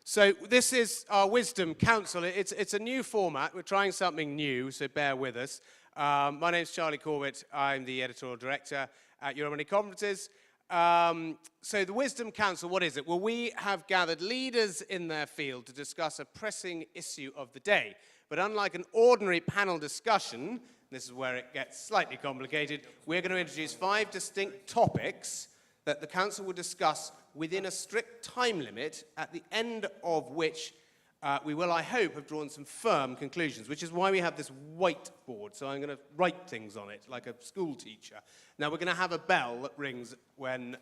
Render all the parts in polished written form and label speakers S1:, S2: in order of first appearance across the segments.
S1: So this is our Wisdom Council. It's a new format. We're trying something new, so bear with us. My name's Charlie Corbett. I'm the editorial director at Euromoney Conferences. So the Wisdom Council, what is it? Well, we have gathered leaders in their field to discuss a pressing issue of the day. But unlike an ordinary panel discussion, this is where it gets slightly complicated, we're going to introduce 5 distinct topics that the Council will discuss within a strict time limit, at the end of which we will, I hope, have drawn some firm conclusions, which is why we have this whiteboard. So I'm going to write things on it, like a school teacher. Now, we're going to have a bell that rings when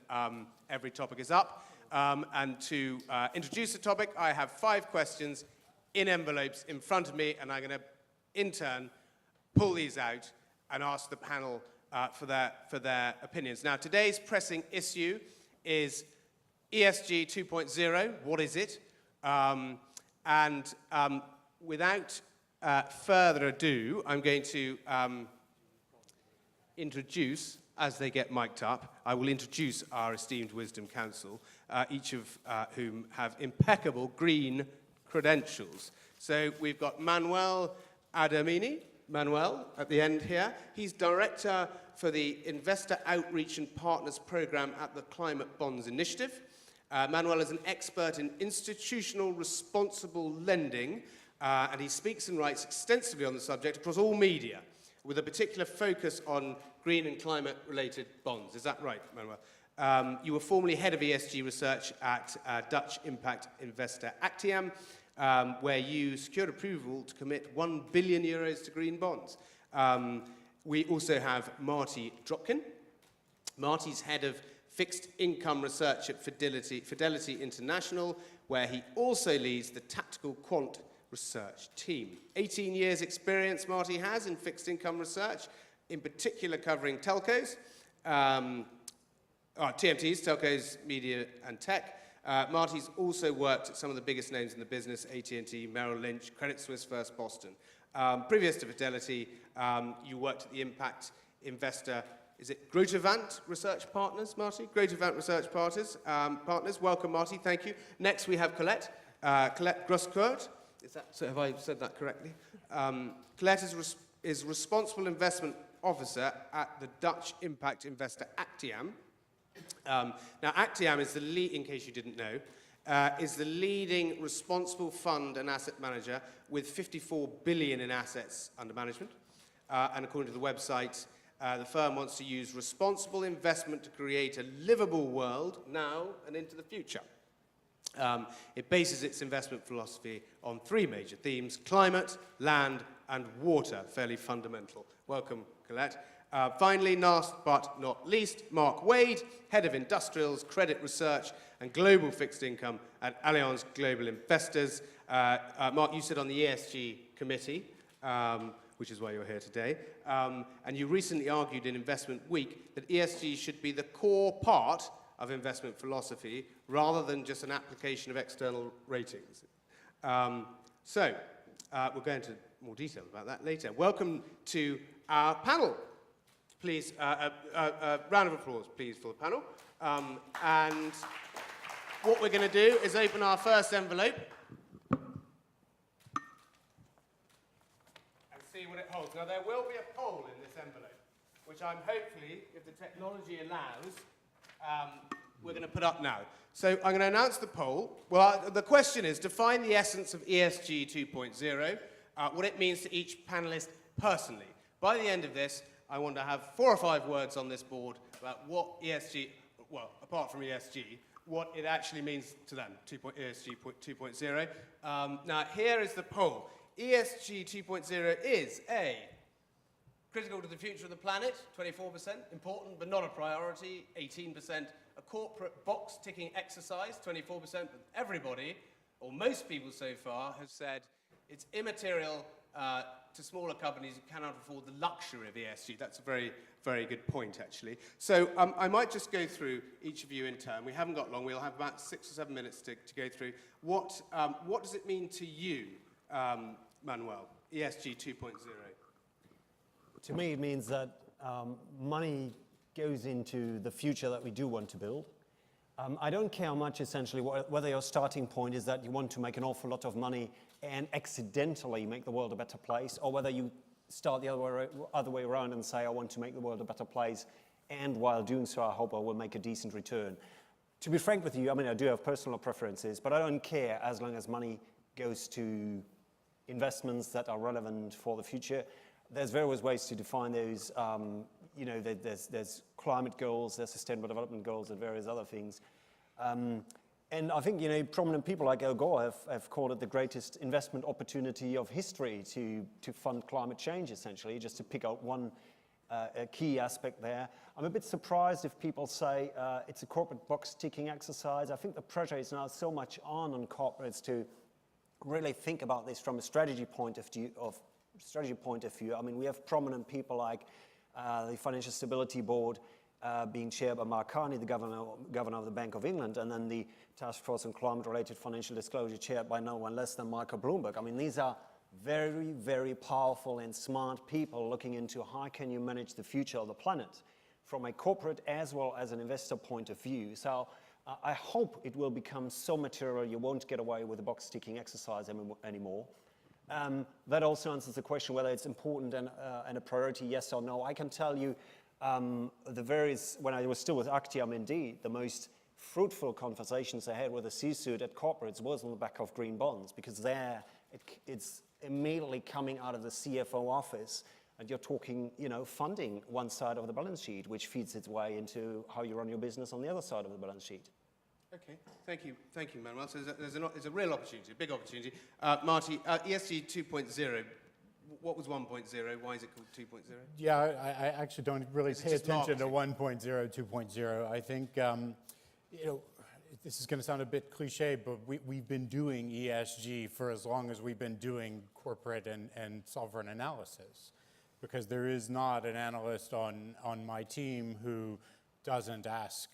S1: every topic is up. And to introduce the topic, I have 5 questions in envelopes in front of me, and I'm going to, in turn, pull these out and ask the panel for their opinions. Now, today's pressing issue is ESG 2.0. What is it? Without further ado, I'm going to introduce, as they get mic'd up, I will introduce our esteemed Wisdom Council, each of whom have impeccable green credentials. So we've got Manuel Adamini. Manuel, at the end here. He's Director for the Investor Outreach and Partners Program at the Climate Bonds Initiative. Manuel is an expert in institutional responsible lending, and he speaks and writes extensively on the subject across all media, with a particular focus on green and climate-related bonds. Is that right, Manuel? You were formerly head of ESG research at Dutch impact investor Actiam, where you secured approval to commit €1 billion to green bonds. We also have Marty Dropkin. Marty's head of fixed income research at Fidelity International, where he also leads the tactical quant research team. 18 years experience Marty has in fixed income research, in particular covering telcos, TMTs, telcos, media and tech. Marty's also worked at some of the biggest names in the business, AT&T, Merrill Lynch, Credit Suisse, First Boston. Previous to Fidelity, you worked at the impact investor, is it Grosscurt Research Partners, Marty? Grosscurt Research Partners. Welcome, Marty, thank you. Next we have Colette. Colette Grosscurt. Have I said that correctly? Colette is Responsible Investment Officer at the Dutch impact investor Actiam. Now, Actiam is in case you didn't know, is the leading responsible fund and asset manager with 54 billion in assets under management. And according to the website, the firm wants to use responsible investment to create a livable world now and into the future. It bases its investment philosophy on 3 major themes: climate, land, and water, fairly fundamental. Welcome, Colette. Finally, last but not least, Mark Wade, Head of Industrials, Credit Research and Global Fixed Income at Allianz Global Investors. Mark, you sit on the ESG committee, which is why you're here today, and you recently argued in Investment Week that ESG should be the core part of investment philosophy rather than just an application of external ratings. We'll go into more detail about that later. Welcome to our panel. Please, a round of applause, please, for the panel. And what we're going to do is open our first envelope and see what it holds. Now, there will be a poll in this envelope, which I'm hopefully, if the technology allows, we're going to put up now. So I'm going to announce the poll. Well, the question is, define the essence of ESG 2.0, what it means to each panelist personally. By the end of this, I want to have 4 or 5 words on this board about what ESG, well, apart from ESG, what it actually means to them, ESG 2.0. Now, here is the poll. ESG 2.0 is A, critical to the future of the planet, 24%, important but not a priority, 18%, a corporate box-ticking exercise, 24%, but everybody, or most people so far, have said it's immaterial to smaller companies who cannot afford the luxury of ESG. That's a very, very good point, actually. So I might just go through each of you in turn. We haven't got long. We'll have about 6 or 7 minutes to go through. What does it mean to you, Manuel, ESG 2.0?
S2: To me, it means that money goes into the future that we do want to build. I don't care much, essentially, whether your starting point is that you want to make an awful lot of money and accidentally make the world a better place, or whether you start the other way around and say, I want to make the world a better place, and while doing so, I hope I will make a decent return. To be frank with you, I mean, I do have personal preferences, but I don't care as long as money goes to investments that are relevant for the future. There's various ways to define those. You know, there's climate goals, there's sustainable development goals, and various other things. And I think, you know, prominent people like Al Gore have called it the greatest investment opportunity of history to fund climate change, essentially, just to pick out one a key aspect there. I'm a bit surprised if people say it's a corporate box-ticking exercise. I think the pressure is now so much on corporates to really think about this from a strategy point of view. I mean, we have prominent people like the Financial Stability Board being chaired by Mark Carney, the governor of the Bank of England, and then the Task Force on Climate-Related Financial Disclosure chaired by no one less than Michael Bloomberg. I mean, these are very, very powerful and smart people looking into how can you manage the future of the planet from a corporate as well as an investor point of view. So I hope it will become so material you won't get away with a box-ticking exercise anymore. That also answers the question whether it's important and a priority, yes or no. I can tell you when I was still with Actiam, indeed, the most fruitful conversations I had with the C-suite at corporates was on the back of green bonds, because there it's immediately coming out of the CFO office, and you're talking, you know, funding one side of the balance sheet, which feeds its way into how you run your business on the other side of the balance sheet.
S1: Okay, thank you, Manuel. So there's a real opportunity, a big opportunity. Marty, ESG 2.0, what was 1.0? Why is it called 2.0?
S3: Yeah, I actually don't really pay attention to 1.0, 2.0. I think, you know, this is going to sound a bit cliche, but we've been doing ESG for as long as we've been doing corporate and sovereign analysis, because there is not an analyst on my team who doesn't ask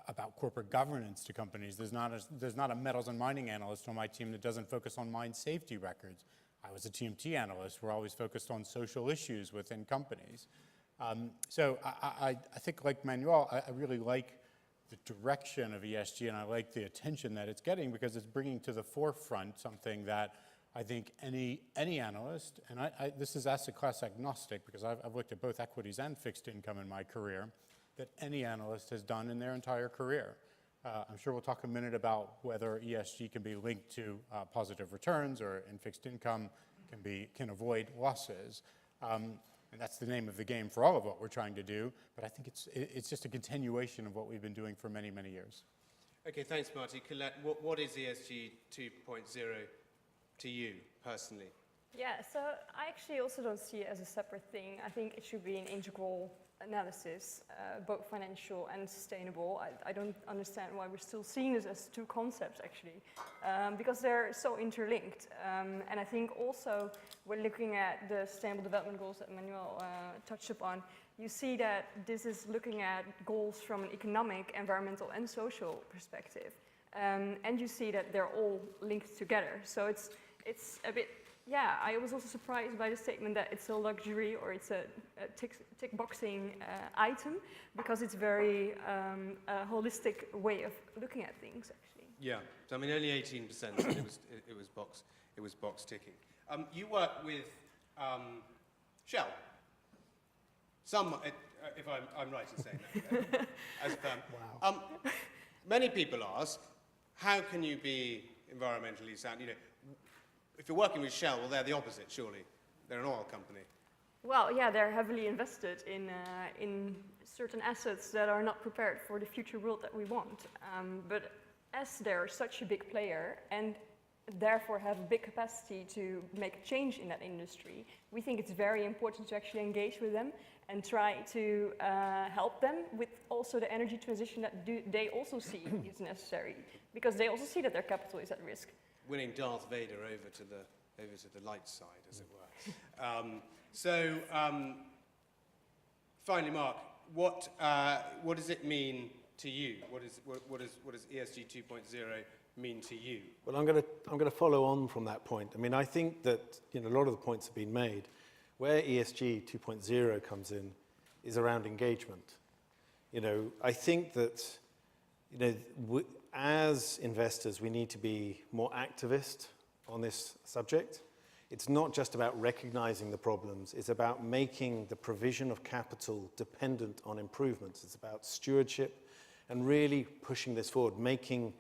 S3: about corporate governance to companies. There's not a metals and mining analyst on my team that doesn't focus on mine safety records. I was a TMT analyst. We're always focused on social issues within companies. So I think, like Manuel, I really like the direction of ESG, and I like the attention that it's getting, because it's bringing to the forefront something that I think any analyst, and this is asset class agnostic, because I've looked at both equities and fixed income in my career, that any analyst has done in their entire career. I'm sure we'll talk a minute about whether ESG can be linked to positive returns, or in fixed income can avoid losses. And that's the name of the game for all of what we're trying to do. But I think it's just a continuation of what we've been doing for many, many years.
S1: Okay, thanks, Marty. Colette, what is ESG 2.0 to you personally?
S4: Yeah, so I actually also don't see it as a separate thing. I think it should be an integral analysis, both financial and sustainable. I don't understand why we're still seeing this as two concepts, actually, because they're so interlinked. And I think also when looking at the Sustainable Development Goals that Manuel touched upon, you see that this is looking at goals from an economic, environmental, and social perspective. And you see that they're all linked together. So it's a bit, yeah, I was also surprised by the statement that it's a luxury or it's a tick boxing item, because it's very a holistic way of looking at things, actually.
S1: Yeah, so I mean only 18% said it was box ticking. You work with Shell. Some, if I'm right in saying that, as a firm. Wow. Many people ask, how can you be environmentally sound? You know, if you're working with Shell, well, they're the opposite, surely. They're an oil company.
S4: Well, yeah, they're heavily invested in certain assets that are not prepared for the future world that we want. But as they're such a big player and therefore have a big capacity to make a change in that industry, we think it's very important to actually engage with them and try to help them with also the energy transition that they also see is necessary, because they also see that their capital is at risk.
S1: Winning Darth Vader over to the light side, as it were. Finally, Mark, what does it mean to you? What does ESG 2.0 mean to you?
S5: Well, I'm going to follow on from that point. I mean, I think that, you know, a lot of the points have been made. Where ESG 2.0 comes in is around engagement. You know, I think that, as investors, we need to be more activist on this subject. It's not just about recognizing the problems, it's about making the provision of capital dependent on improvements. It's about stewardship and really pushing this forward, making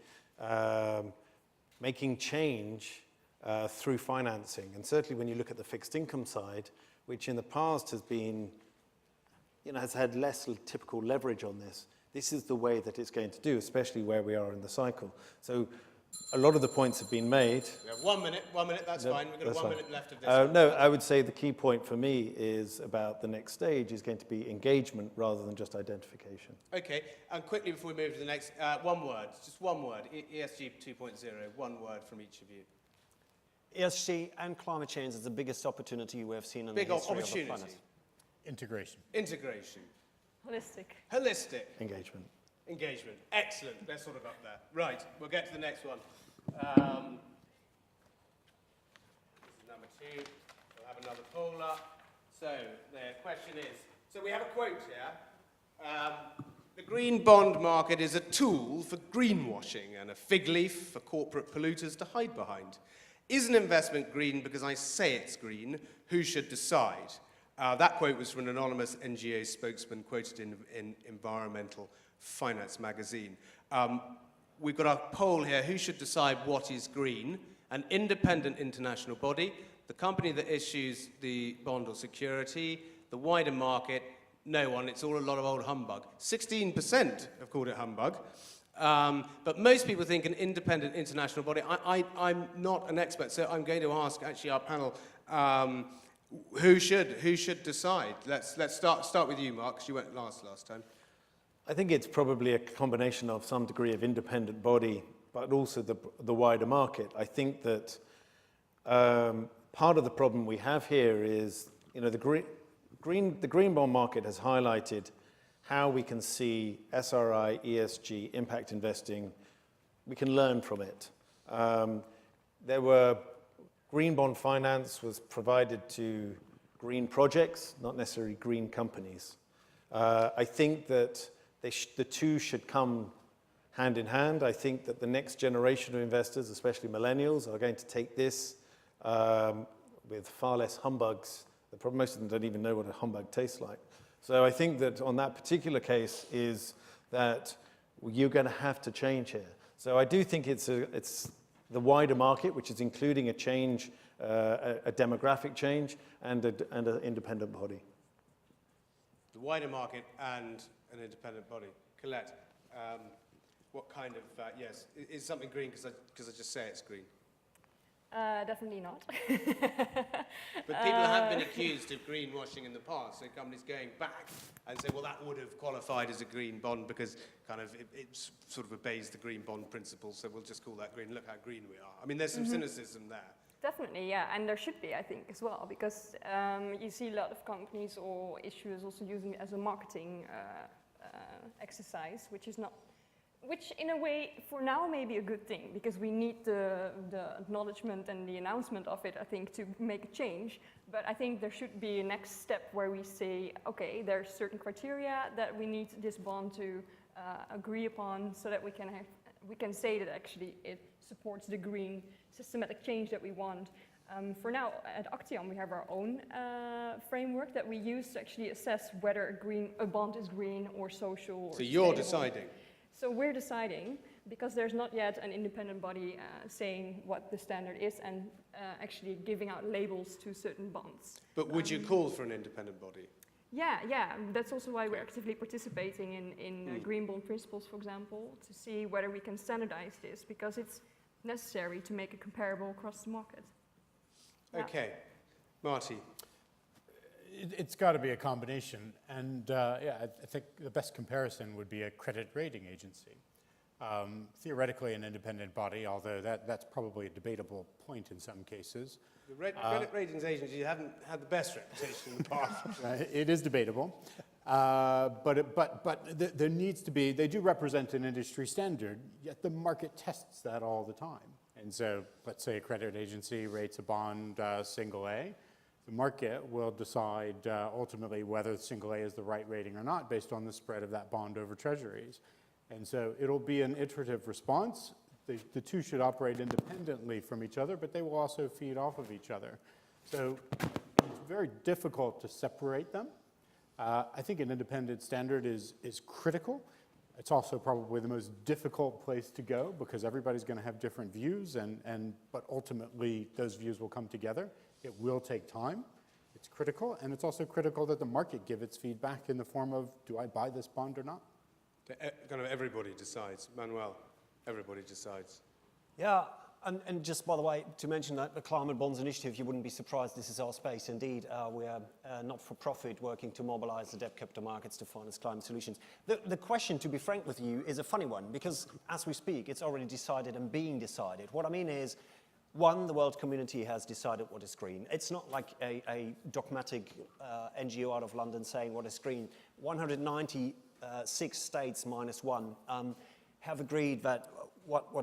S5: change through financing. And certainly when you look at the fixed income side, which in the past has been, has had less typical leverage on this, this is the way that it's going to do, especially where we are in the cycle. So a lot of the points have been made.
S1: We have 1 minute, that's fine. We've got 1 minute left of this.
S5: No, I would say the key point for me is about the next stage is going to be engagement rather than just identification.
S1: Okay, and quickly before we move to the next, one word, just one word, ESG 2.0, one word from each of you.
S2: ESG and climate change is the biggest opportunity we have seen in the history of the planet.
S3: Integration.
S1: Integration.
S4: Holistic.
S1: Holistic.
S5: Engagement.
S1: Engagement. Excellent. Let's sort of up there. Right, we'll get to the next one. This is number 2. We'll have another poll up. So the question is, so we have a quote here. The green bond market is a tool for greenwashing and a fig leaf for corporate polluters to hide behind. Is an investment green because I say it's green? Who should decide? That quote was from an anonymous NGO spokesman quoted in Environmental Finance magazine. We've got our poll here. Who should decide what is green? An independent international body, the company that issues the bond or security, the wider market, no one. It's all a lot of old humbug. 16% have called it humbug. But most people think an independent international body. I'm not an expert, so I'm going to ask actually our panel, who should decide? Let's start with you, Mark, because you went last time.
S5: I think it's probably a combination of some degree of independent body, but also the wider market. I think that part of the problem we have here is, the green bond market has highlighted how we can see SRI, ESG, impact investing. We can learn from it. Green bond finance was provided to green projects, not necessarily green companies. I think that the two should come hand in hand. I think that the next generation of investors, especially millennials, are going to take this with far less humbugs. Most of them don't even know what a humbug tastes like. So I think that on that particular case is that you're going to have to change here. So I do think it's the wider market, which is including a change, a demographic change, and an independent body.
S1: The wider market and an independent body. Colette, what kind of, yes, is something green because I just say it's green?
S4: Definitely not.
S1: But people have been accused of greenwashing in the past, so companies going back and say, well, that would have qualified as a green bond because kind of it sort of obeys the green bond principle, so we'll just call that green. Look how green we are. I mean, there's some cynicism there.
S4: Definitely, yeah, and there should be, I think, as well, because you see a lot of companies or issuers also using it as a marketing exercise, which in a way, for now, may be a good thing, because we need the acknowledgement and the announcement of it, I think, to make a change. But I think there should be a next step where we say, okay, there's certain criteria that we need this bond to agree upon so that we can say that actually it supports the green systematic change that we want. For now, at Actiam, we have our own framework that we use to actually assess whether a bond is green or social.
S1: So you're deciding?
S4: So we're deciding, because there's not yet an independent body saying what the standard is and actually giving out labels to certain bonds.
S1: But would you call for an independent body?
S4: Yeah, that's also why we're actively participating in green bond principles, for example, to see whether we can standardize this, because it's necessary to make it comparable across the market.
S1: Okay. Marty?
S3: It's got to be a combination, and I think the best comparison would be a credit rating agency. Theoretically an independent body, although that's probably a debatable point in some cases.
S1: The credit ratings agency haven't had the best reputation in the past.
S3: It is debatable, but there needs to be, they do represent an industry standard, yet the market tests that all the time. And so let's say a credit agency rates a bond single A. The market will decide ultimately whether single A is the right rating or not based on the spread of that bond over treasuries. And so it'll be an iterative response. The two should operate independently from each other, but they will also feed off of each other. So it's very difficult to separate them. I think an independent standard is critical. It's also probably the most difficult place to go because everybody's going to have different views, but ultimately those views will come together. It will take time. It's critical, and it's also critical that the market give its feedback in the form of, do I buy this bond or not?
S1: Kind of everybody decides. Manuel, everybody decides.
S2: Yeah, and just by the way, to mention that the Climate Bonds Initiative, you wouldn't be surprised this is our space. Indeed, we are not-for-profit working to mobilize the debt capital markets to finance climate solutions. The question, to be frank with you, is a funny one because as we speak, it's already decided and being decided. What I mean is, one, the world community has decided what is green. It's not like a dogmatic NGO out of London saying what is green. 196 states minus one have agreed that what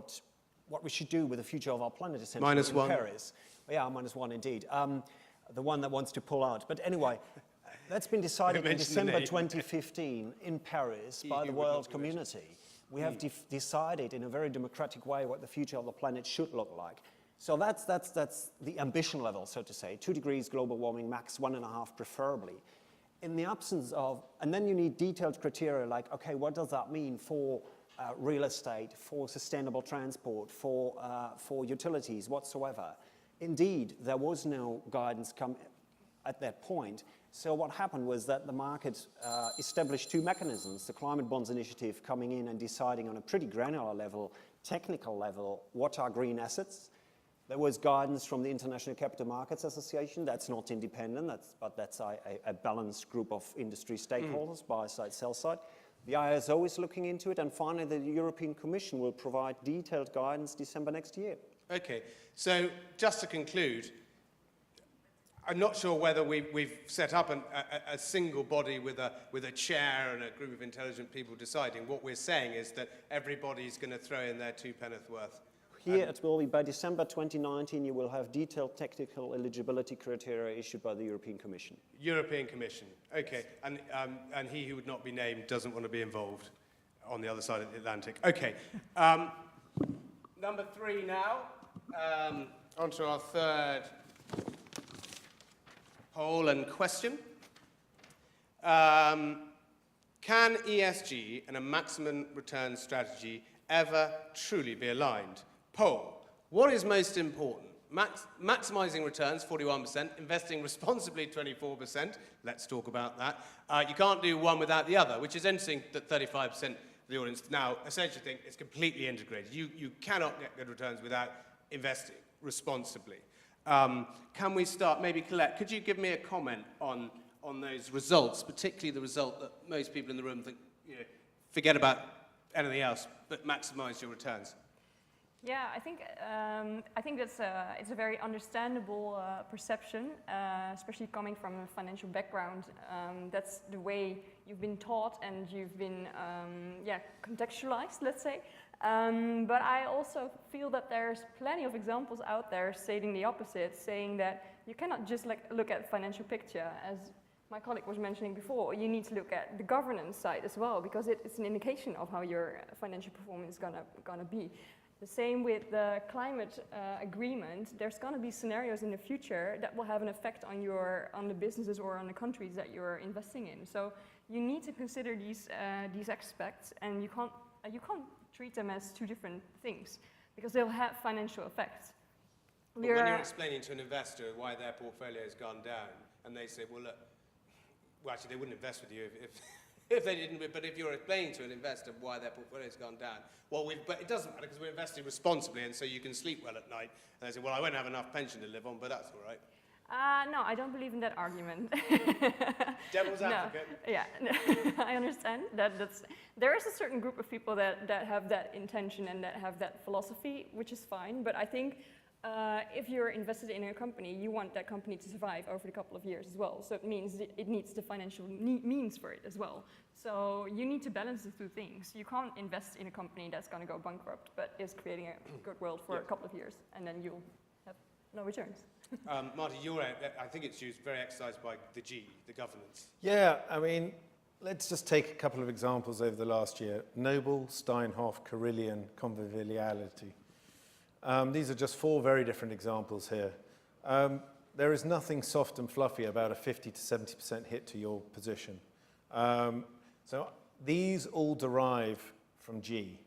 S2: we should do with the future of our planet essentially
S1: minus one.
S2: Paris. Yeah, minus one indeed. The one that wants to pull out. But anyway, that's been decided in December 2015 in Paris by the world community. We have decided in a very democratic way what the future of the planet should look like. So that's the ambition level, so to say. 2 degrees global warming, max 1.5 preferably. In the absence of, and then you need detailed criteria like, okay, what does that mean for real estate, for sustainable transport, for utilities whatsoever? Indeed, there was no guidance come at that point. So what happened was that the market established two mechanisms, the Climate Bonds Initiative coming in and deciding on a pretty granular level, technical level, what are green assets. There was guidance from the International Capital Markets Association. That's not independent, but that's a balanced group of industry stakeholders, buy side, sell side. The ISO is looking into it, and finally the European Commission will provide detailed guidance December next year.
S1: Okay, so just to conclude, I'm not sure whether we've set up a single body with a chair and a group of intelligent people deciding. What we're saying is that everybody's going to throw in their 2 pence worth.
S2: Here it will be by December 2019, you will have detailed technical eligibility criteria issued by the European Commission.
S1: European Commission, okay. And he who would not be named doesn't want to be involved on the other side of the Atlantic. Okay. Number 3 now. On to our third poll and question. Can ESG and a maximum return strategy ever truly be aligned? Poll. What is most important? Maximizing returns, 41%. Investing responsibly, 24%. Let's talk about that. You can't do one without the other, which is interesting that 35% of the audience now essentially think it's completely integrated. You cannot get good returns without investing responsibly. Can we start, maybe Colette, could you give me a comment on those results, particularly the result that most people in the room think, forget about anything else, but maximize your returns?
S4: Yeah, I think it's a very understandable perception, especially coming from a financial background. That's the way you've been taught and you've been contextualized, let's say. But I also feel that there's plenty of examples out there stating the opposite, saying that you cannot just look at the financial picture, as my colleague was mentioning before. You need to look at the governance side as well, because it's an indication of how your financial performance is gonna be. The same with the climate agreement. There's going to be scenarios in the future that will have an effect on the businesses or on the countries that you're investing in. So you need to consider these aspects, and you can't treat them as two different things because they'll have financial effects.
S1: But when you're explaining to an investor why their portfolio has gone down, and they say, well, look, actually they wouldn't invest with you if they didn't, but if you're explaining to an investor why their portfolio has gone down, but it doesn't matter because we're investing responsibly, and so you can sleep well at night. And they say, well, I won't have enough pension to live on, but that's all right.
S4: No, I don't believe in that argument.
S1: Devil's advocate.
S4: No, yeah, I understand that. There is a certain group of people that have that intention and that have that philosophy, which is fine. But I think if you're invested in a company, you want that company to survive over the couple of years as well. So it means that it needs the financial means for it as well. So you need to balance the two things. You can't invest in a company that's going to go bankrupt, but is creating a good world for a couple of years, and then you'll have no returns.
S1: Marty, I think it's used, very exercised by the G, the governance.
S5: Yeah, I mean, let's just take a couple of examples over the last year. Noble, Steinhoff, Carillion, Conviviality. These are just 4 very different examples here. There is nothing soft and fluffy about a 50 to 70% hit to your position. So these all derive from G.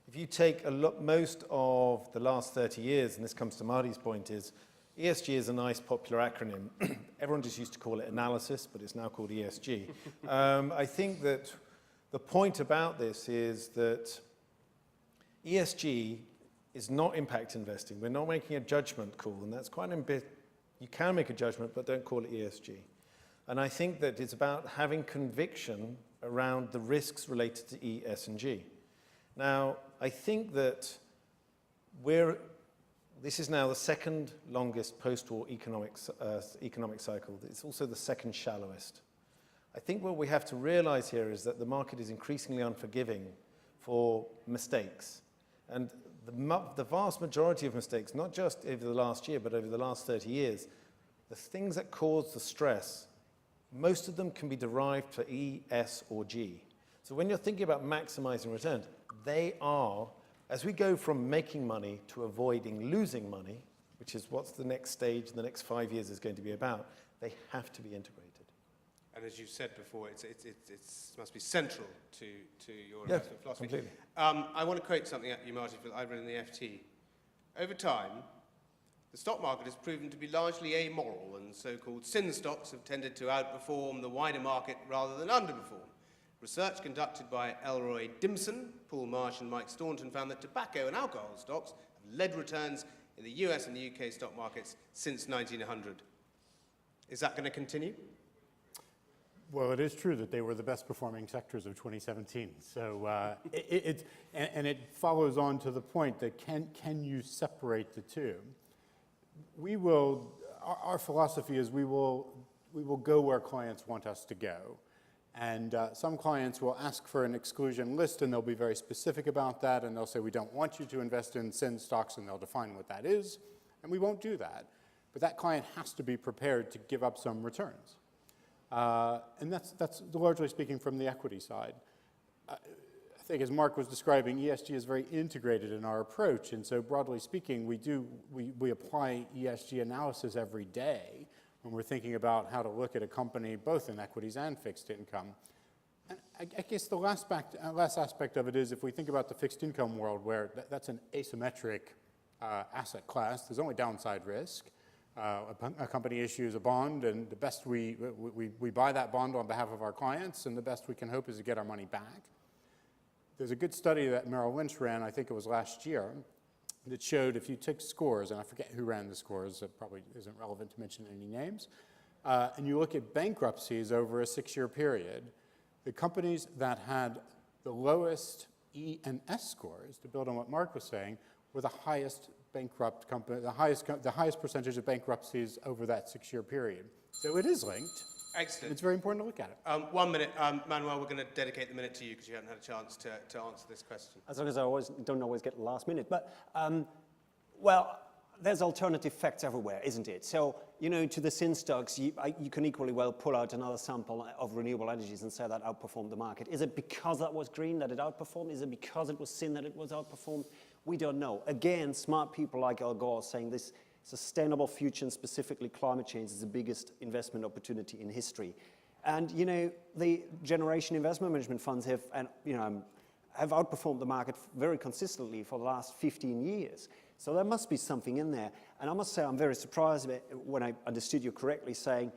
S5: If you take a look, most of the last 30 years, and this comes to Marty's point, is ESG is a nice popular acronym. Everyone just used to call it analysis, but it's now called ESG. I think that the point about this is that ESG is not impact investing. We're not making a judgment call, and that's quite a bit. You can make a judgment, but don't call it ESG. And I think that it's about having conviction around the risks related to E, S, and G. Now, I think that this is now the second longest post-war economic cycle. It's also the second shallowest. I think what we have to realize here is that the market is increasingly unforgiving for mistakes. And the vast majority of mistakes, not just over the last year, but over the last 30 years, the things that cause the stress, most of them can be derived for E, S, or G. So when you're thinking about maximizing returns, they are, as we go from making money to avoiding losing money, which is what's the next stage, the next 5 years is going to be about, they have to be integrated.
S1: And as you said before, it must be central to your investment philosophy.
S5: Completely.
S1: I want to quote something at you, Marty, I read in the FT. Over time, the stock market has proven to be largely amoral, and so-called sin stocks have tended to outperform the wider market rather than underperform. Research conducted by Elroy Dimson, Paul Marsh, and Mike Staunton found that tobacco and alcohol stocks have led returns in the US and the UK stock markets since 1900. Is that going to continue?
S3: Well, it is true that they were the best performing sectors of 2017. So it follows on to the point that can you separate the two? We will, our philosophy is we will go where clients want us to go. And some clients will ask for an exclusion list, and they'll be very specific about that, and they'll say, we don't want you to invest in sin stocks, and they'll define what that is, and we won't do that. But that client has to be prepared to give up some returns. And that's largely speaking from the equity side. I think as Mark was describing, ESG is very integrated in our approach, and so broadly speaking, we apply ESG analysis every day when we're thinking about how to look at a company both in equities and fixed income. And I guess the last aspect of it is if we think about the fixed income world where that's an asymmetric asset class, there's only downside risk. A company issues a bond, and the best we buy that bond on behalf of our clients, and the best we can hope is to get our money back. There's a good study that Merrill Lynch ran, I think it was last year, that showed if you took scores, and I forget who ran the scores, it probably isn't relevant to mention any names, and you look at bankruptcies over a 6-year period, the companies that had the lowest E and S scores, to build on what Mark was saying, were the highest bankrupt company, the highest percentage of bankruptcies over that 6-year period. So it is linked.
S1: Excellent.
S3: It's very important to look at it.
S1: 1 minute. Manuel, we're going to dedicate the minute to you because you haven't had a chance to answer this question.
S2: As long as I don't always get the last minute. But, well, there's alternative facts everywhere, isn't it? So, you know, to the sin stocks, you can equally well pull out another sample of renewable energies and say that outperformed the market. Is it because that was green that it outperformed? Is it because it was sin that it was outperformed? We don't know. Again, smart people like Al Gore saying this sustainable future and specifically climate change is the biggest investment opportunity in history. And, you know, the generation investment management funds have outperformed the market very consistently for the last 15 years. So there must be something in there. And I must say I'm very surprised when I understood you correctly saying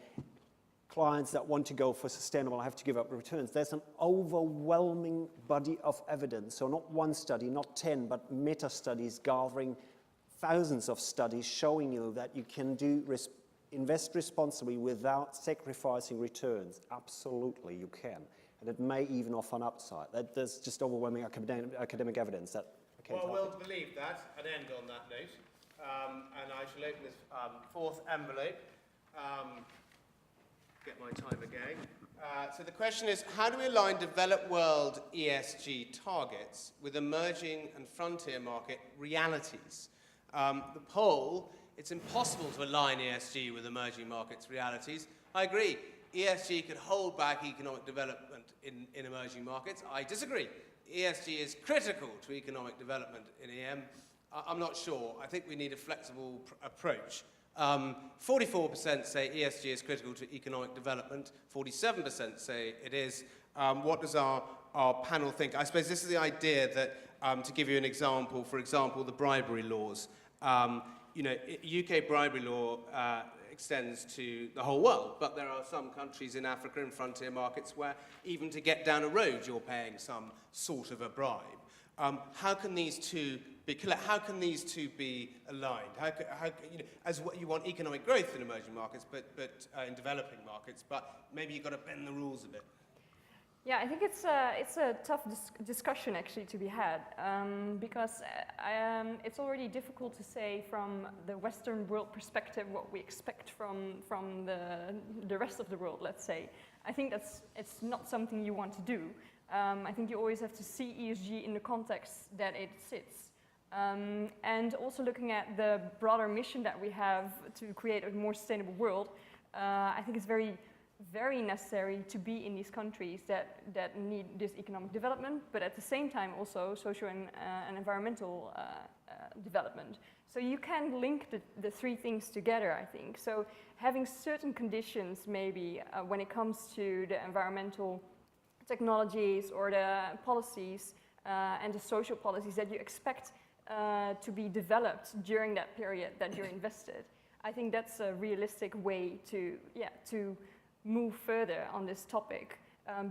S2: clients that want to go for sustainable have to give up returns. There's an overwhelming body of evidence. So not one study, not 10, but meta-studies gathering thousands of studies showing you that you can invest responsibly without sacrificing returns. Absolutely, you can. And it may even offer an upside. There's just overwhelming academic evidence that I can't
S1: Well, we'll believe that and end on that note. And I shall open this fourth envelope. Get my timer going. So the question is, how do we align developed world ESG targets with emerging and frontier market realities? The poll, it's impossible to align ESG with emerging markets realities. I agree. ESG could hold back economic development in emerging markets. I disagree. ESG is critical to economic development in EM. I'm not sure. I think we need a flexible approach. 44% say ESG is critical to economic development. 47% say it is. What does our panel think? I suppose this is the idea that, to give you an example, for example, the bribery laws. UK bribery law extends to the whole world, but there are some countries in Africa and frontier markets where even to get down a road you're paying some sort of a bribe. How can these two be aligned? As what you want economic growth in emerging markets, but in developing markets, but maybe you've got to bend the rules a bit.
S4: Yeah, I think it's a tough discussion actually to be had, because it's already difficult to say from the Western world perspective what we expect from the rest of the world, let's say. I think it's not something you want to do. I think you always have to see ESG in the context that it sits. And also looking at the broader mission that we have to create a more sustainable world, I think it's very necessary to be in these countries that need this economic development, but at the same time also social and environmental development. So you can link the three things together, I think. So having certain conditions maybe when it comes to the environmental technologies or the policies and the social policies that you expect to be developed during that period that you're invested. I think that's a realistic way to move further on this topic,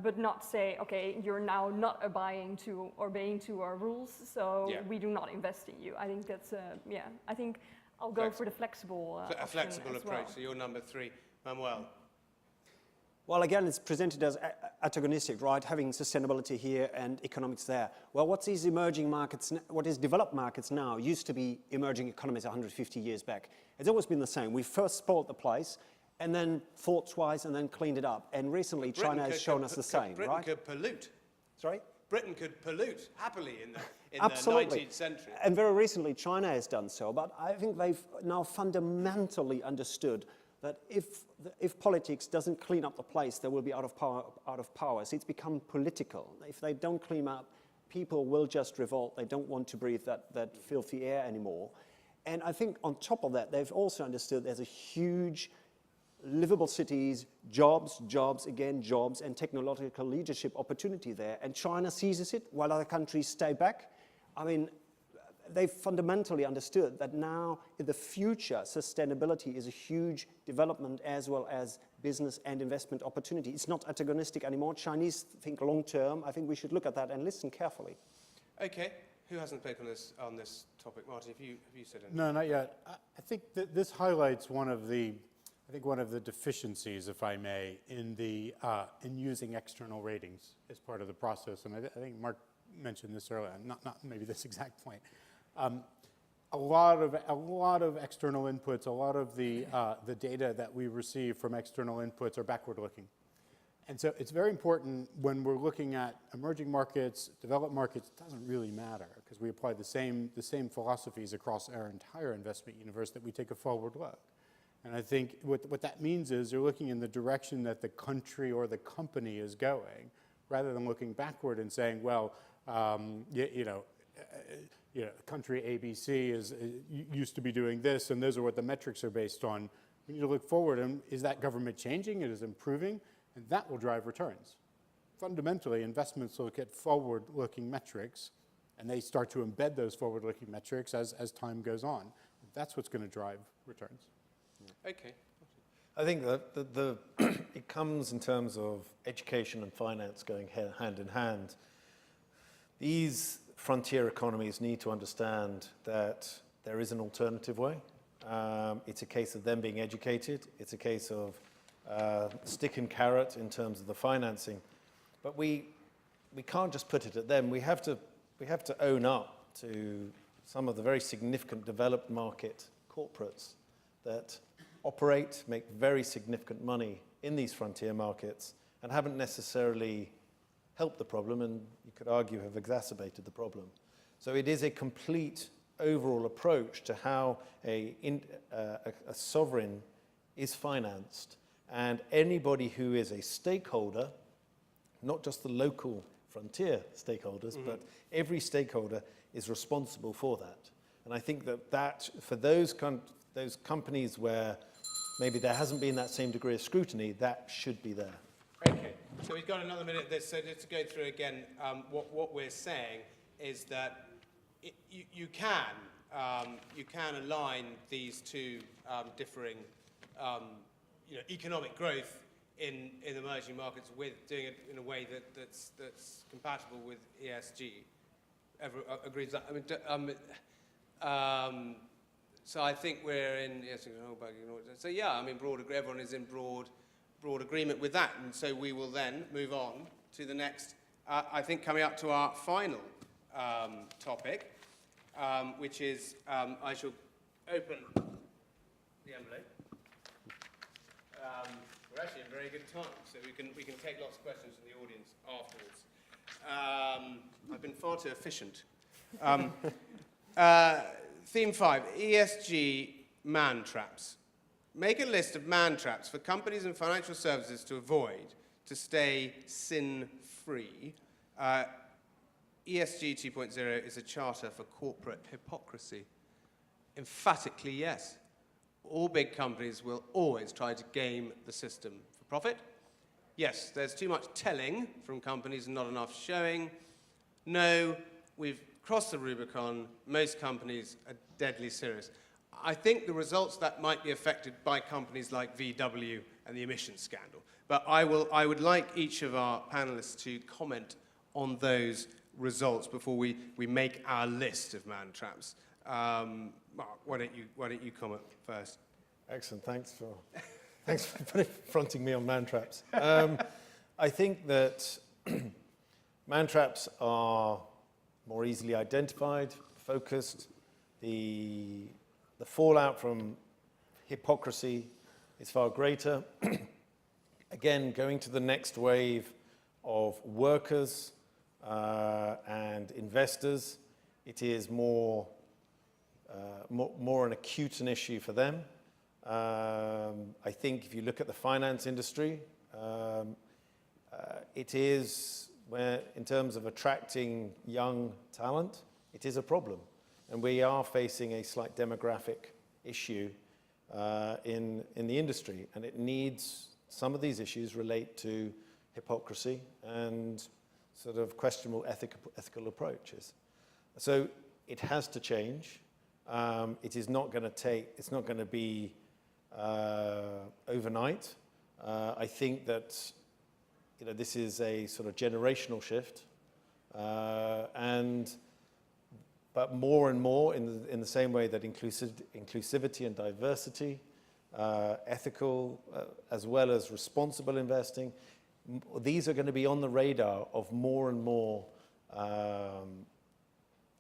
S4: but not say, okay, you're now not obeying to our rules, so we do not invest in you. I think that's, I think I'll go for the flexible
S1: a flexible approach,
S4: well.
S1: So you're number 3. Manuel.
S2: Well, again, it's presented as antagonistic, right? Having sustainability here and economics there. Well, what is emerging markets, what is developed markets now used to be emerging economies 150 years back. It's always been the same. We first spoiled the place, and then thought twice, and then cleaned it up. And recently, China has shown us the same,
S1: Britain
S2: right?
S1: could pollute.
S2: Sorry?
S1: Britain could pollute happily in the
S2: Absolutely.
S1: 19th century.
S2: And very recently, China has done so. But I think they've now fundamentally understood that if politics doesn't clean up the place, they will be out of power. So it's become political. If they don't clean up, people will just revolt. They don't want to breathe that filthy air anymore. And I think on top of that, they've also understood there's a huge livable cities, jobs, and technological leadership opportunity there. And China seizes it while other countries stay back. I mean, they've fundamentally understood that now in the future, sustainability is a huge development as well as business and investment opportunity. It's not antagonistic anymore. Chinese think long term. I think we should look at that and listen carefully.
S1: Okay. Who hasn't spoken on this topic? Marty, have you said anything?
S3: No, not yet. I think that this highlights one of the deficiencies, if I may, in using external ratings as part of the process. And I think Mark mentioned this earlier, not maybe this exact point. A lot of external inputs, a lot of the data that we receive from external inputs are backward-looking. And so it's very important when we're looking at emerging markets, developed markets, it doesn't really matter because we apply the same philosophies across our entire investment universe that we take a forward look. And I think what that means is you're looking in the direction that the country or the company is going, rather than looking backward and saying, well, country ABC used to be doing this, and those are what the metrics are based on. We need to look forward, and is that government changing? It is improving, and that will drive returns. Fundamentally, investments look at forward-looking metrics, and they start to embed those forward-looking metrics as time goes on. That's what's going to drive returns.
S1: Okay.
S5: I think that it comes in terms of education and finance going hand in hand. These frontier economies need to understand that there is an alternative way. It's a case of them being educated. It's a case of stick and carrot in terms of the financing. But we can't just put it at them. We have to own up to some of the very significant developed market corporates that operate, make very significant money in these frontier markets and haven't necessarily helped the problem, and you could argue have exacerbated the problem. So it is a complete overall approach to how a sovereign is financed And anybody who is a stakeholder, not just the local frontier stakeholders, but every stakeholder is responsible for that. And I think that for those companies where maybe there hasn't been that same degree of scrutiny, that should be there.
S1: Okay, so we've got another minute of this, so just to go through again, what we're saying is that you can align these two differing economic growth in emerging markets with doing it in a way that's compatible with ESG. Everyone agrees that? So I think we're in, so yeah, I mean, everyone is in broad agreement with that. And so we will then move on to the next, I think coming up to our final topic, which is, I shall open the envelope. We're actually in very good time, so we can take lots of questions from the audience afterwards. I've been far too efficient. Theme 5, ESG man traps. Make a list of man traps for companies and financial services to avoid to stay sin-free. ESG 2.0 is a charter for corporate hypocrisy. Emphatically, yes. All big companies will always try to game the system for profit. Yes, there's too much telling from companies and not enough showing. No, we've crossed the Rubicon. Most companies are deadly serious. I think the results that might be affected by companies like VW and the emissions scandal. But I would like each of our panelists to comment on those results before we make our list of man traps. Mark, why don't you comment first?
S5: Excellent. Thanks for fronting me on man traps. I think that man traps are more easily identified, focused. The fallout from hypocrisy is far greater. Again, going to the next wave of workers and investors, it is more an acute an issue for them. I think if you look at the finance industry, it is, where, in terms of attracting young talent, it is a problem. And we are facing a slight demographic issue in the industry. And it needs, some of these issues relate to hypocrisy and sort of questionable ethical approaches. So it has to change. It is not going to take, it's not going to be overnight. I think that this is a sort of generational shift, but more and more in the same way that inclusivity and diversity, ethical as well as responsible investing, these are going to be on the radar of more and more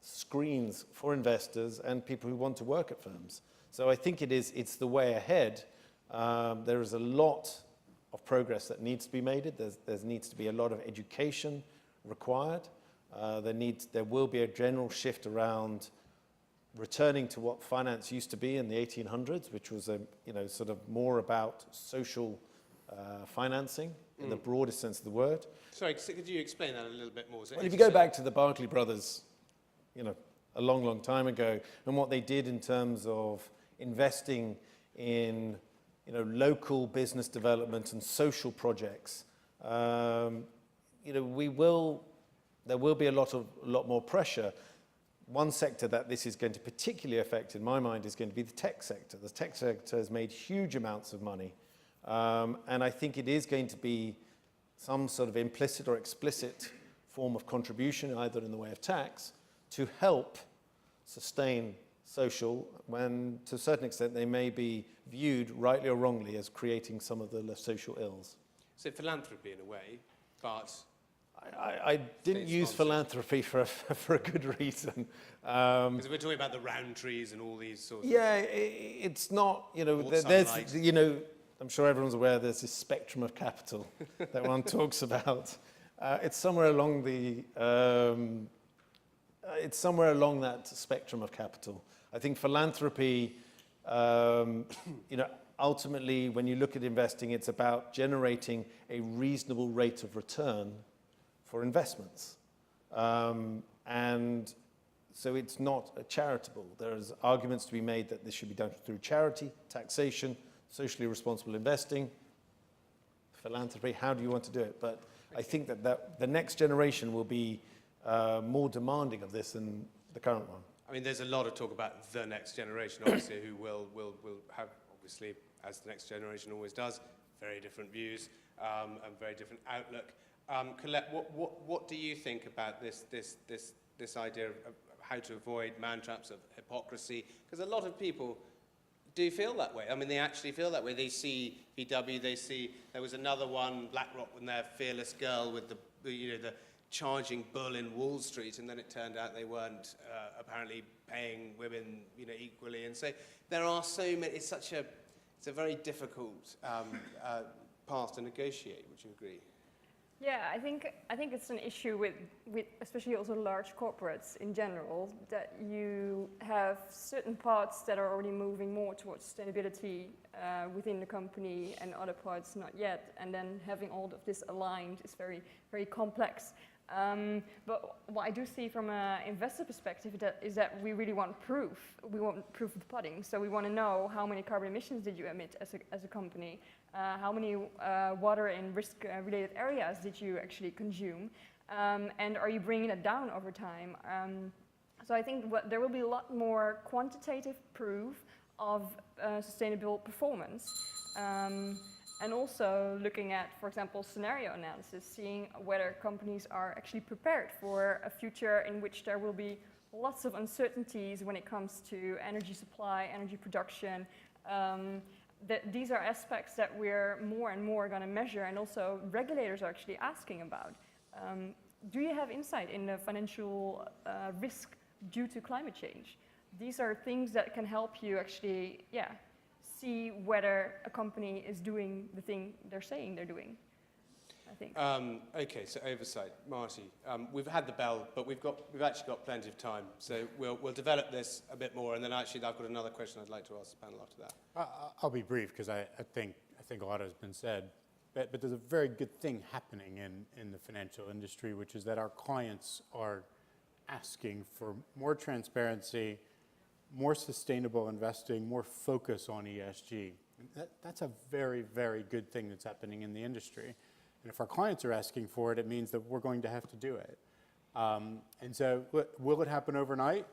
S5: screens for investors and people who want to work at firms. So I think it's the way ahead. There is a lot of progress that needs to be made. There needs to be a lot of education required. There will be a general shift around returning to what finance used to be in the 1800s, which was sort of more about social financing in the broadest sense of the word.
S1: Sorry, could you explain that a little bit more?
S5: Well, if you go back to the Barclay brothers, a long, long time ago, and what they did in terms of investing in, local business development and social projects, there will be a lot more pressure. One sector that this is going to particularly affect, in my mind, is going to be the tech sector. The tech sector has made huge amounts of money, and I think it is going to be some sort of implicit or explicit form of contribution, either in the way of tax, to help sustain social, when to a certain extent they may be viewed, rightly or wrongly, as creating some of the social ills.
S1: So philanthropy in a way, but...
S5: I didn't use philanthropy for a good reason.
S1: Because we're talking about the round trees and all these sorts
S5: yeah, it's not, there's, I'm sure everyone's aware there's this spectrum of capital that one talks about. It's somewhere along that spectrum of capital. I think philanthropy, ultimately, when you look at investing, it's about generating a reasonable rate of return for investments. And so it's not charitable. There's arguments to be made that this should be done through charity, taxation, socially responsible investing, philanthropy. How do you want to do it? But I think that the next generation will be more demanding of this than the current one.
S1: I mean, there's a lot of talk about the next generation, obviously, who will have, obviously, as the next generation always does, very different views and very different outlook. Colette, what do you think about this idea of how to avoid man-traps of hypocrisy? Because a lot of people do feel that way. I mean, they actually feel that way. They see VW, they see, there was another one, BlackRock, when their fearless girl with the charging bull in Wall Street, and then it turned out they weren't apparently paying women, equally. And so there are so many. It's a very difficult path to negotiate. Would you agree?
S4: Yeah, I think it's an issue with especially also large corporates in general, that you have certain parts that are already moving more towards sustainability within the company and other parts not yet, and then having all of this aligned is very, very complex. But what I do see from an investor perspective is that we really want proof. We want proof of the pudding. So we want to know how many carbon emissions did you emit as a company, how many water and risk-related areas did you actually consume, and are you bringing it down over time? So I think there will be a lot more quantitative proof of sustainable performance. And also looking at, for example, scenario analysis, seeing whether companies are actually prepared for a future in which there will be lots of uncertainties when it comes to energy supply, energy production. These are aspects that we're more and more going to measure, and also regulators are actually asking about. Do you have insight in the financial risk due to climate change? These are things that can help you actually, see whether a company is doing the thing they're saying they're doing, I think.
S1: Okay, so oversight. Marty, we've had the bell, but we've actually got plenty of time, so we'll develop this a bit more, and then actually I've got another question I'd like to ask the panel after that.
S3: I'll be brief, because I think a lot has been said, but there's a very good thing happening in the financial industry, which is that our clients are asking for more transparency, more sustainable investing, more focus on ESG. That's a very, very good thing that's happening in the industry. And if our clients are asking for it, it means that we're going to have to do it. And so will it happen overnight?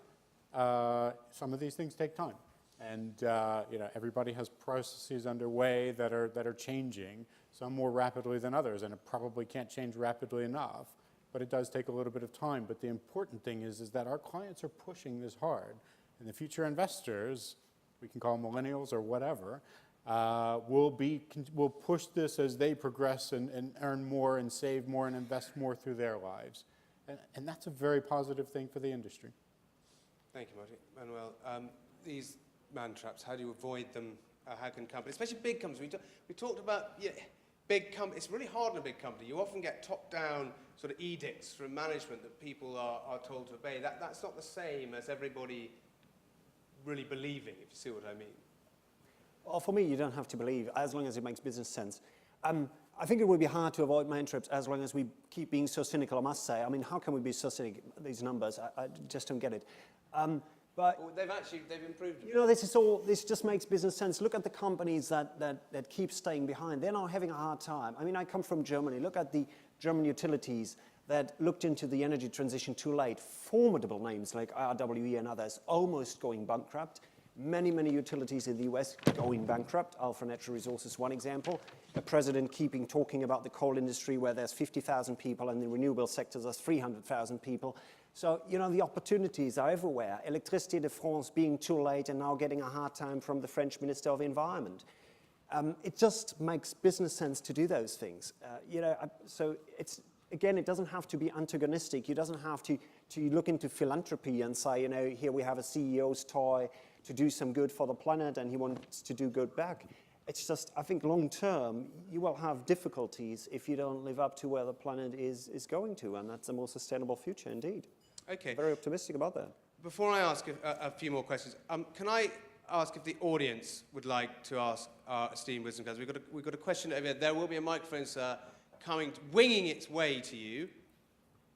S3: Some of these things take time. And everybody has processes underway that are changing, some more rapidly than others, and it probably can't change rapidly enough, but it does take a little bit of time. But the important thing is that our clients are pushing this hard. And the future investors, we can call them millennials or whatever, will push this as they progress and earn more and save more and invest more through their lives. And that's a very positive thing for the industry.
S1: Thank you, Marty. Manuel, these man traps, how do you avoid them? How can companies, especially big companies, we talked about big companies. It's really hard in a big company. You often get top-down sort of edicts from management that people are told to obey. That's not the same as everybody really believing, if you see what I mean.
S2: Well, for me, you don't have to believe, as long as it makes business sense. I think it would be hard to avoid man traps as long as we keep being so cynical, I must say. I mean, how can we be so cynical? These numbers, I just don't get it. But
S1: well, they've improved.
S2: This just makes business sense. Look at the companies that keep staying behind. They're now having a hard time. I mean, I come from Germany. Look at the German utilities that looked into the energy transition too late. Formidable names like RWE and others almost going bankrupt. Many, many utilities in the US going bankrupt. Alpha Natural Resources, one example. The president keeping talking about the coal industry where there's 50,000 people, and the renewable sectors there's 300,000 people. So, the opportunities are everywhere. Électricité de France being too late and now getting a hard time from the French Minister of Environment. It just makes business sense to do those things. So again, it doesn't have to be antagonistic. You doesn't have to look into philanthropy and say, here we have a CEO's toy to do some good for the planet and he wants to do good back. It's just, I think long term, you will have difficulties if you don't live up to where the planet is going to, and that's a more sustainable future indeed.
S1: Okay.
S2: Very optimistic about that.
S1: Before I ask a few more questions, can I ask if the audience would like to ask our esteemed wisdom council. We've got a question over there. There will be a microphone, sir, winging its way to you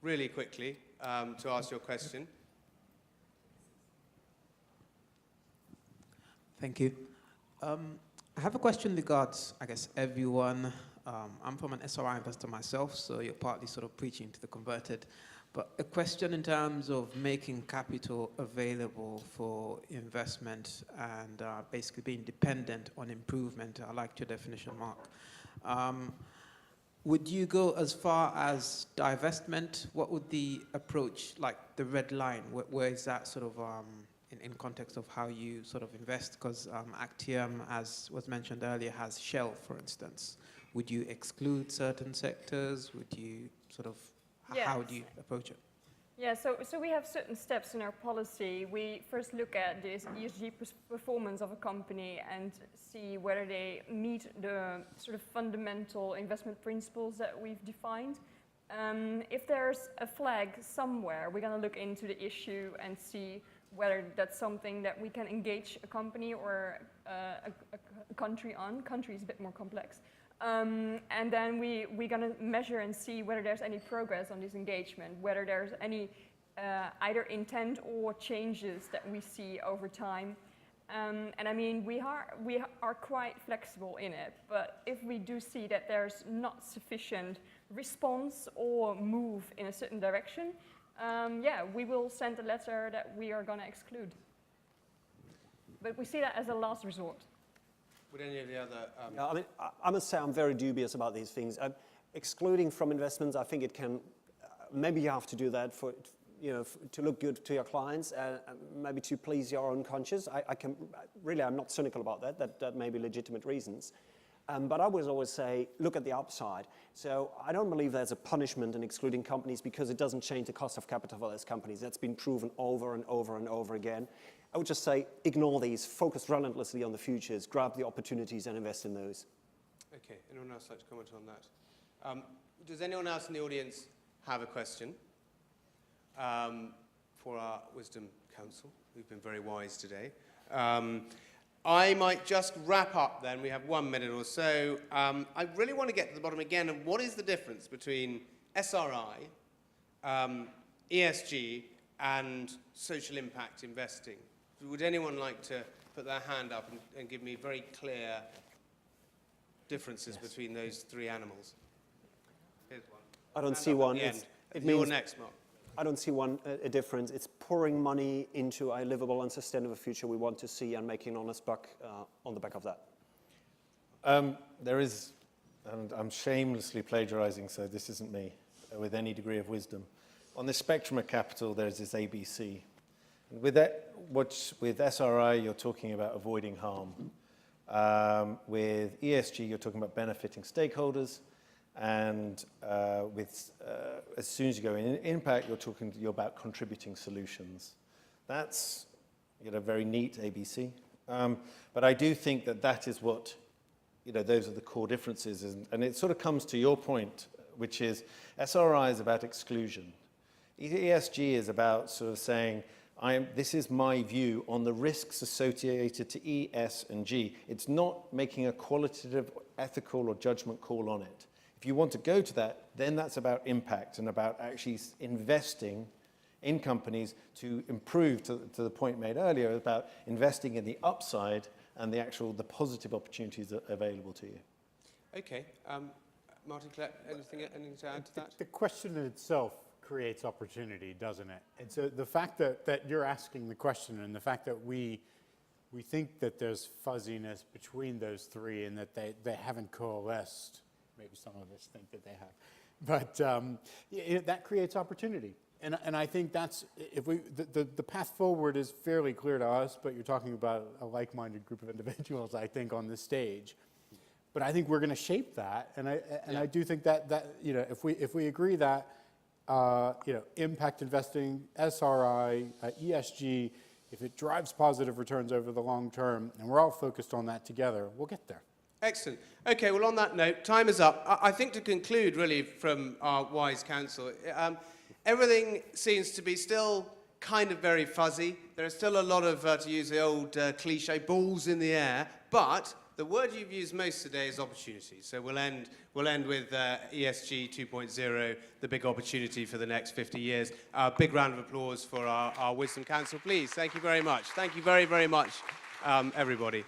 S1: really quickly to ask your question.
S6: Thank you. I have a question regards, I guess, everyone. I'm from an SRI investor myself, so you're partly sort of preaching to the converted. But a question in terms of making capital available for investment and basically being dependent on improvement. I liked your definition, Mark. Would you go as far as divestment? What would the approach, like the red line, where is that sort of in context of how you sort of invest? Because Actiam, as was mentioned earlier, has Shell, for instance. Would you exclude certain sectors? Would you sort of, how do you approach it?
S4: Yeah, so we have certain steps in our policy. We first look at this ESG performance of a company and see whether they meet the sort of fundamental investment principles that we've defined. If there's a flag somewhere, we're going to look into the issue and see whether that's something that we can engage a company or a country on. Country is a bit more complex. And then we're going to measure and see whether there's any progress on this engagement, whether there's any either intent or changes that we see over time. And I mean, we are quite flexible in it, but if we do see that there's not sufficient response or move in a certain direction, yeah, we will send a letter that we are going to exclude. But we see that as a last resort.
S1: Would any of the other...
S2: Yeah, I mean, I must say I'm very dubious about these things. Excluding from investments, I think it can, maybe you have to do that for, to look good to your clients, maybe to please your own conscience. I'm not cynical about that. That may be legitimate reasons. But I would always say, look at the upside. So I don't believe there's a punishment in excluding companies because it doesn't change the cost of capital for those companies. That's been proven over and over and over again. I would just say, ignore these, focus relentlessly on the futures, grab the opportunities and invest in those.
S1: Okay, anyone else like to comment on that? Does anyone else in the audience have a question for our Wisdom Council, who've been very wise today? I might just wrap up then. We have 1 minute or so. I really want to get to the bottom again of what is the difference between SRI, ESG, and social impact investing. Would anyone like to put their hand up and give me very clear differences between those three animals? Here's one.
S2: I don't see one.
S1: You're next, Mark.
S2: I don't see a difference. It's pouring money into a livable and sustainable future we want to see and making an honest buck on the back of that.
S5: There is, and I'm shamelessly plagiarizing, so this isn't me, with any degree of wisdom. On the spectrum of capital, there's this ABC. And with SRI, you're talking about avoiding harm. With ESG, you're talking about benefiting stakeholders. And as soon as you go in impact, you're about contributing solutions. That's a very neat ABC. But I do think that is what, those are the core differences. And it sort of comes to your point, which is SRI is about exclusion. ESG is about sort of saying, this is my view on the risks associated to E, S, and G. It's not making a qualitative, ethical, or judgment call on it. If you want to go to that, then that's about impact and about actually investing in companies to improve, to the point made earlier, about investing in the upside and the positive opportunities available to you.
S1: Okay. Marty, Colette, anything to add to that?
S3: The question in itself creates opportunity, doesn't it? And so the fact that you're asking the question and the fact that we think that there's fuzziness between those three and that they haven't coalesced, maybe some of us think that they have, but that creates opportunity. And I think that's, the path forward is fairly clear to us, but you're talking about a like-minded group of individuals, I think, on this stage. But I think we're going to shape that, and I do think that if we agree that impact investing, SRI, ESG, if it drives positive returns over the long term, and we're all focused on that together, we'll get there.
S1: Excellent. Okay, well, on that note, time is up. I think to conclude, really, from our wise counsel, everything seems to be still kind of very fuzzy. There are still a lot of, to use the old cliche, balls in the air, but the word you've used most today is opportunity. So we'll end with ESG 2.0, the big opportunity for the next 50 years. Big round of applause for our Wisdom Council, please. Thank you very much. Thank you very, very much, everybody.